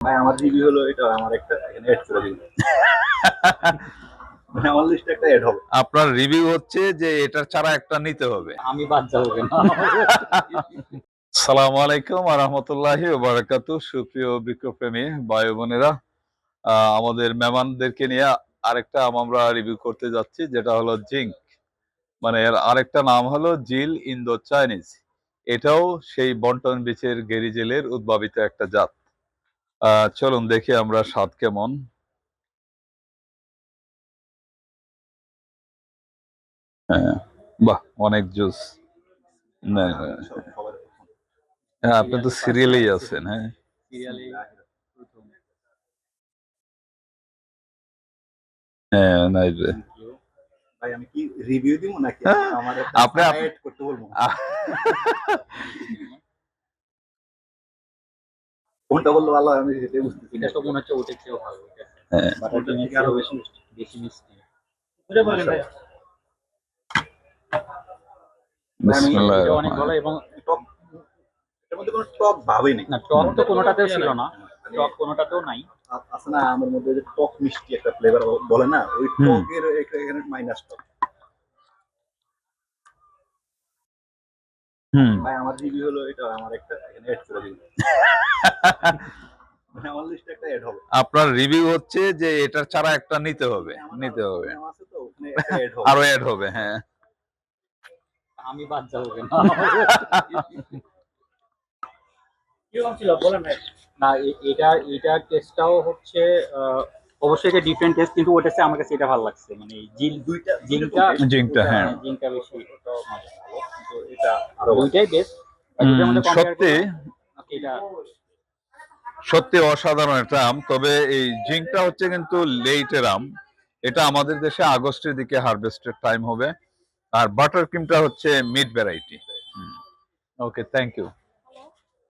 ভাই আমার রিভিউ হলো এটা আমার একটা এখানে এড করে দিন। মানে আমার লিস্টে একটা এড হবে। আপনার রিভিউ হচ্ছে যে এটা ছাড়া একটা নিতে হবে। আমি বাদ যাবো কেন? আসসালামু আলাইকুম ওয়া রাহমাতুল্লাহি ওয়া বারাকাতুহু। সুপ্রিয় বৃক্ষপ্রেমী ভাই বোনেরা, আমাদের মেহমানদেরকে নিয়ে আরেকটা আম আমরা রিভিউ করতে যাচ্ছি, যেটা হলো জিঙ্ক। মানে এর আরেকটা নাম হলো জিল ইন্দো চাইনিজ। এটাও সেই বন্টন বিচের গেরিজেলের উদ্ভাবিত একটা জাত। চলুন দেখি আমরা স্বাদ কেমন। হ্যাঁ, বাহ, অনেক জুস। সবার হ্যাঁ, আপনি তো সিরিয়ালেই আছেন। হ্যাঁ, সিরিয়ালি হ্যাঁ, নাই রে। ভাই আমি কি রিভিউ দিব নাকি আমার একটা আপনি এড করতে বলবো? কোনটা বললে ভালো হয় আমি সেটাই বুঝতেছি না। এটা তো মনে হচ্ছে ওটার চেয়েও ভালো। হ্যাঁ, ওটা থেকে আরো বেশি মিষ্টি। বেশি মিষ্টি। ওটা বলেন ভাই। বিসমিল্লাহির এটা অনেক রহমানির ভালো রহিম। এবং টক এর মধ্যে কোনো টক ভাবই নেই। না টক তো কোনোটাতেও ছিল না, টক কোনোটাতেও নাই। আছে না আমার মধ্যে যে টক মিষ্টি একটা ফ্লেভার বলে না, ওই হুম। টকের এখানে মাইনাস টক। হুম। ভাই আমার রিভিউ হলো এটা আমার একটা এখানে এড করে দিন। মানে আমার লিস্টে একটা এড হবে। আপনার রিভিউ হচ্ছে যে এটা ছাড়া একটা নিতে হবে। নাম আছে তো ওখানে একটা এড হবে। আরো অ্যাড হবে। হ্যাঁ, আমি বাদ যাবো কেন? কিরকম ছিল বলেন ভাই? না এটা টেস্টটাও হচ্ছে অবশ্যই এটা ডিফারেন্ট টেস্ট, কিন্তু ওটার চেয়ে আমার কাছে এটা ভালো লাগছে। মানে জিল দুইটা জিংটা জিঙ্কটা, হ্যাঁ। জিংটা বেশি ওটা মজা ভালো, তো এটা আরো দুইটাই বেস্ট। দুইটার মধ্যে কম্পেয়ার সত্যি করলে এটা সত্যি অসাধারণ একটা আম। তবে এই জিঙ্কটা হচ্ছে কিন্তু লেটের আম। এটা আমাদের দেশে আগস্টের দিকে হারভেস্টের টাইম হবে। আর বাটার ক্রিমটা হচ্ছে mid variety. Okay, thank you.